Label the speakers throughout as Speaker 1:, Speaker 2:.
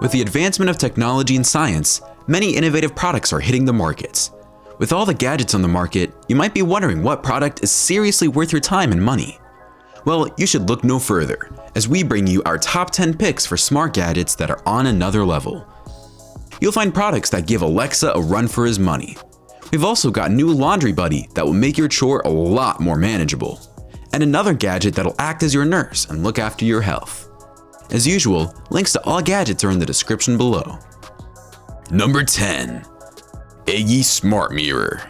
Speaker 1: With the advancement of technology and science, many innovative products are hitting the markets. With all the gadgets on the market, you might be wondering what product is seriously worth your time and money. Well, you should look no further, as we bring you our top 10 picks for smart gadgets that are on another level. You'll find products that give Alexa a run for his money. We've also got new Laundry Buddy that will make your chore a lot more manageable, and another gadget that'll act as your nurse and look after your health. As usual, links to all gadgets are in the description below. Number 10. Eggy Smart Mirror.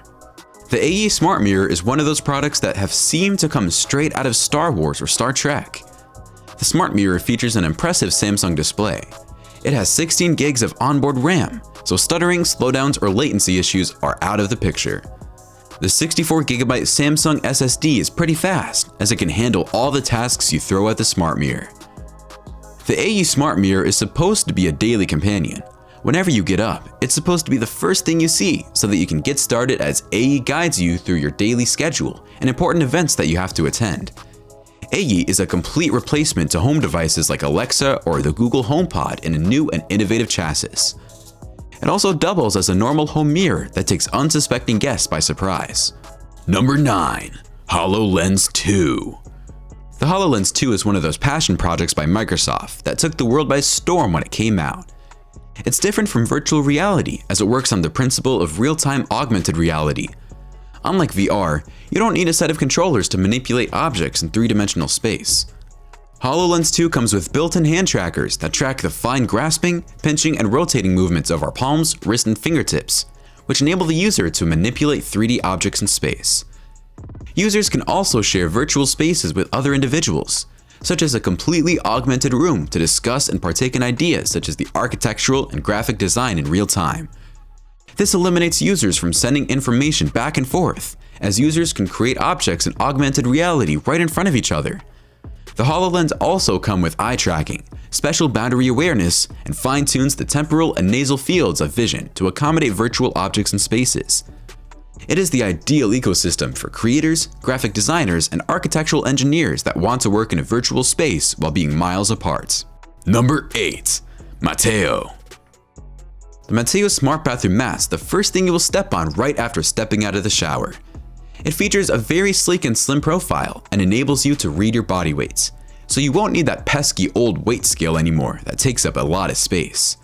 Speaker 1: The Eggy Smart Mirror is one of those products that have seemed to come straight out of Star Wars or Star Trek. The Smart Mirror features an impressive Samsung display. It has 16 gigs of onboard RAM, so stuttering, slowdowns, or latency issues are out of the picture. The 64GB Samsung SSD is pretty fast, as it can handle all the tasks you throw at the Smart Mirror. The Eggy Smart Mirror is supposed to be a daily companion. Whenever you get up, it's supposed to be the first thing you see so that you can get started as Eggy guides you through your daily schedule and important events that you have to attend. Eggy is a complete replacement to home devices like Alexa or the Google HomePod in a new and innovative chassis. It also doubles as a normal home mirror that takes unsuspecting guests by surprise. Number 9. Hololens II. The Hololens II is one of those passion projects by Microsoft that took the world by storm when it came out. It's different from virtual reality as it works on the principle of real-time augmented reality. Unlike VR, you don't need a set of controllers to manipulate objects in three-dimensional space. HoloLens 2 comes with built-in hand trackers that track the fine grasping, pinching, and rotating movements of our palms, wrists, and fingertips, which enable the user to manipulate 3D objects in space. Users can also share virtual spaces with other individuals, such as a completely augmented room to discuss and partake in ideas such as the architectural and graphic design in real time. This eliminates users from sending information back and forth, as users can create objects in augmented reality right in front of each other. The HoloLens also come with eye tracking, special boundary awareness, and fine-tunes the temporal and nasal fields of vision to accommodate virtual objects and spaces. It is the ideal ecosystem for creators, graphic designers, and architectural engineers that want to work in a virtual space while being miles apart. Number 8. Mateo. The Mateo Smart Bathroom Mat's the first thing you will step on right after stepping out of the shower. It features a very sleek and slim profile and enables you to read your body weights, so you won't need that pesky old weight scale anymore that takes up a lot of space.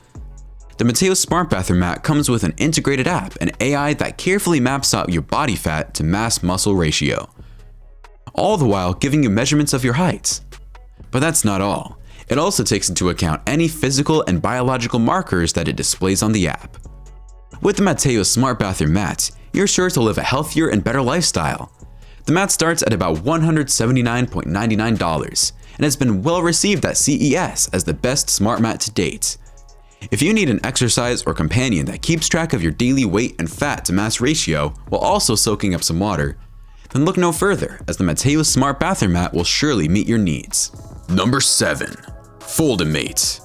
Speaker 1: The Mateo Smart Bathroom Mat comes with an integrated app and AI that carefully maps out your body fat to mass muscle ratio, all the while giving you measurements of your height. But that's not all. It also takes into account any physical and biological markers that it displays on the app. With the Mateo Smart Bathroom Mat, you're sure to live a healthier and better lifestyle. The mat starts at about $179.99 and has been well received at CES as the best smart mat to date. If you need an exercise or companion that keeps track of your daily weight and fat to mass ratio while also soaking up some water, then look no further, as the Mateo Smart Bathroom Mat will surely meet your needs. Number 7. Foldimate.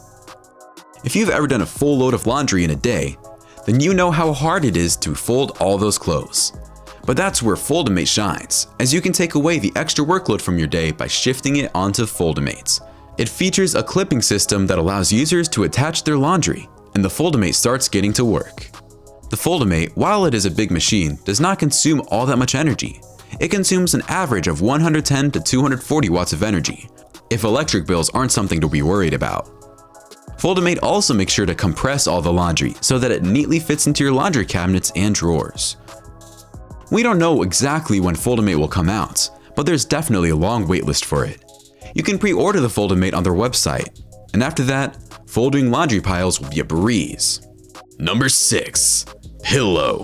Speaker 1: If you've ever done a full load of laundry in a day, then you know how hard it is to fold all those clothes. But that's where Foldimate shines, as you can take away the extra workload from your day by shifting it onto Foldimate. It features a clipping system that allows users to attach their laundry, and the Foldimate starts getting to work. The Foldimate, while it is a big machine, does not consume all that much energy. It consumes an average of 110 to 240 watts of energy, if electric bills aren't something to be worried about. Foldimate also makes sure to compress all the laundry so that it neatly fits into your laundry cabinets and drawers. We don't know exactly when Foldimate will come out, but there's definitely a long waitlist for it. You can pre-order the Foldimate on their website, and after that, folding laundry piles will be a breeze. Number 6. Pillow.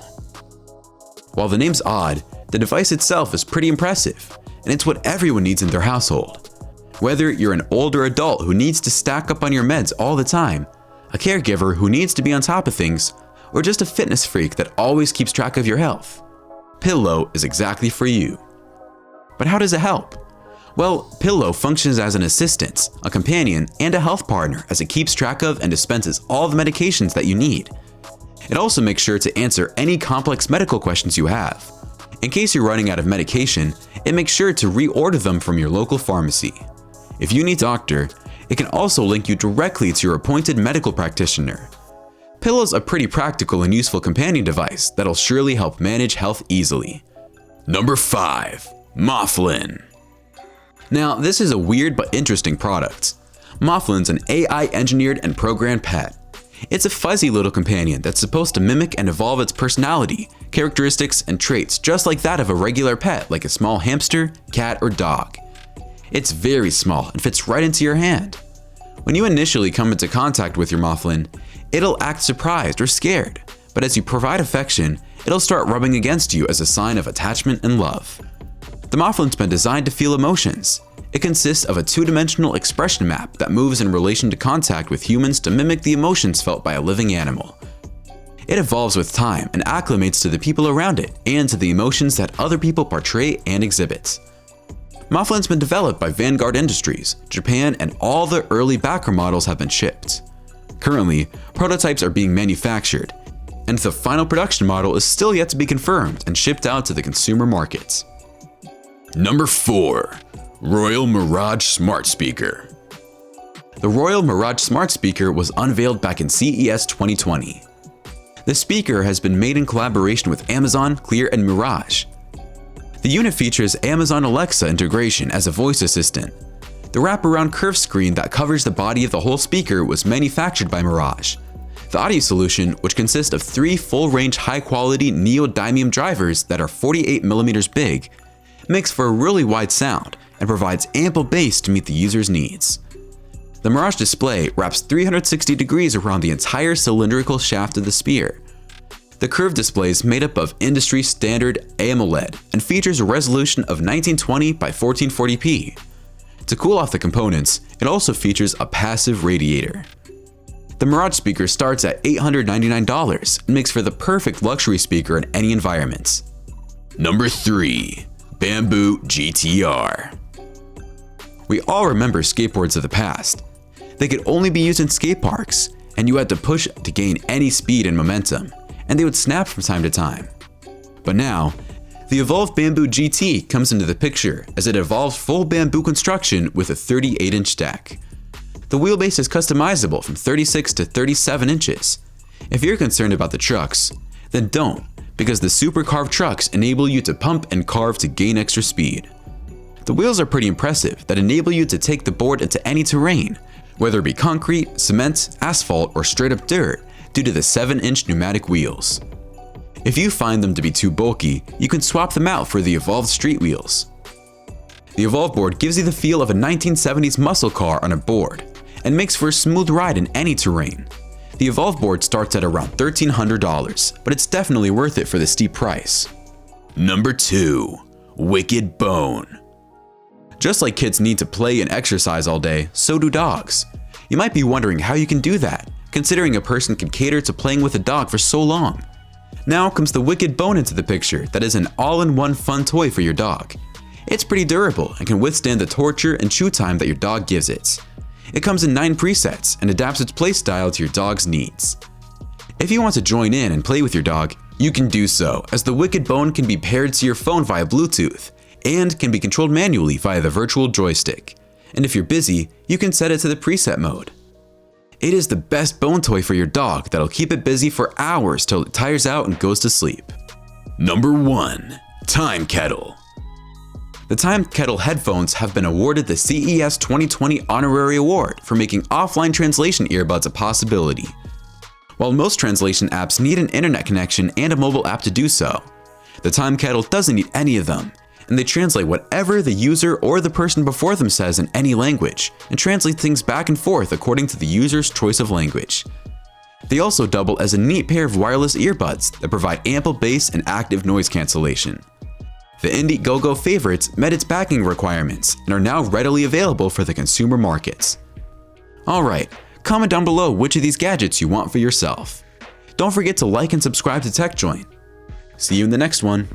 Speaker 1: While the name's odd, the device itself is pretty impressive, and it's what everyone needs in their household. Whether you're an older adult who needs to stack up on your meds all the time, a caregiver who needs to be on top of things, or just a fitness freak that always keeps track of your health, Pillow is exactly for you. But how does it help? Well, Pillow functions as an assistant, a companion, and a health partner as it keeps track of and dispenses all the medications that you need. It also makes sure to answer any complex medical questions you have. In case you're running out of medication, it makes sure to reorder them from your local pharmacy. If you need a doctor, It can also link you directly to your appointed medical practitioner. Pillow's a pretty practical and useful companion device that'll surely help manage health easily. Number 5. MaFlin. Now, this is a weird but interesting product. MaFlin's an AI engineered and programmed pet. It's a fuzzy little companion that's supposed to mimic and evolve its personality, characteristics, and traits just like that of a regular pet like a small hamster, cat, or dog. It's very small and fits right into your hand. When you initially come into contact with your MaFlin, it'll act surprised or scared, but as you provide affection, it'll start rubbing against you as a sign of attachment and love. The MaFlin's been designed to feel emotions. It consists of a two-dimensional expression map that moves in relation to contact with humans to mimic the emotions felt by a living animal. It evolves with time and acclimates to the people around it and to the emotions that other people portray and exhibit. MaFlin's been developed by Vanguard Industries, Japan, and all the early backer models have been shipped. Currently, prototypes are being manufactured, and the final production model is still yet to be confirmed and shipped out to the consumer markets. Number 4. Royal Mirage Smart Speaker. The Royal Mirage Smart Speaker was unveiled back in CES 2020. The speaker has been made in collaboration with Amazon, Clear, and Mirage. The unit features Amazon Alexa integration as a voice assistant. The wraparound curved screen that covers the body of the whole speaker was manufactured by Mirage. The audio solution, which consists of 3 full-range high-quality neodymium drivers that are 48mm big, makes for a really wide sound and provides ample bass to meet the user's needs. The Mirage display wraps 360 degrees around the entire cylindrical shaft of the spear. The curved display is made up of industry standard AMOLED and features a resolution of 1920 by 1440p. To cool off the components, it also features a passive radiator. The Mirage speaker starts at $899 and makes for the perfect luxury speaker in any environment. Number 3. Bamboo GTR. We all remember skateboards of the past. They could only be used in skate parks, and you had to push to gain any speed and momentum, and they would snap from time to time. But now, the evolved Bamboo GT comes into the picture as it evolves full bamboo construction with a 38-inch deck. The wheelbase is customizable from 36 to 37 inches. If you're concerned about the trucks, then don't, because the super carved trucks enable you to pump and carve to gain extra speed. The wheels are pretty impressive that enable you to take the board into any terrain, whether it be concrete, cement, asphalt, or straight up dirt, due to the 7-inch pneumatic wheels. If you find them to be too bulky, you can swap them out for the evolved street wheels. The evolved board gives you the feel of a 1970s muscle car on a board, and makes for a smooth ride in any terrain. The evolved board starts at around $1,300, but it's definitely worth it for the steep price. Number 2. Wicked Bone. Just like kids need to play and exercise all day, so do dogs. You might be wondering how you can do that, considering a person can cater to playing with a dog for so long. Now comes the Wicked Bone into the picture that is an all-in-one fun toy for your dog. It's pretty durable and can withstand the torture and chew time that your dog gives it. It comes in 9 presets and adapts its playstyle to your dog's needs. If you want to join in and play with your dog, you can do so, as the Wicked Bone can be paired to your phone via Bluetooth and can be controlled manually via the virtual joystick. And if you're busy, you can set it to the preset mode. It is the best bone toy for your dog that'll keep it busy for hours till it tires out and goes to sleep. Number 1. Time Kettle. The Time Kettle headphones have been awarded the CES 2020 Honorary Award for making offline translation earbuds a possibility. While most translation apps need an internet connection and a mobile app to do so, the Time Kettle doesn't need any of them, and they translate whatever the user or the person before them says in any language, and translate things back and forth according to the user's choice of language. They also double as a neat pair of wireless earbuds that provide ample bass and active noise cancellation. The Indiegogo favorites met its backing requirements and are now readily available for the consumer markets. Alright, comment down below which of these gadgets you want for yourself. Don't forget to like and subscribe to TechJoint. See you in the next one.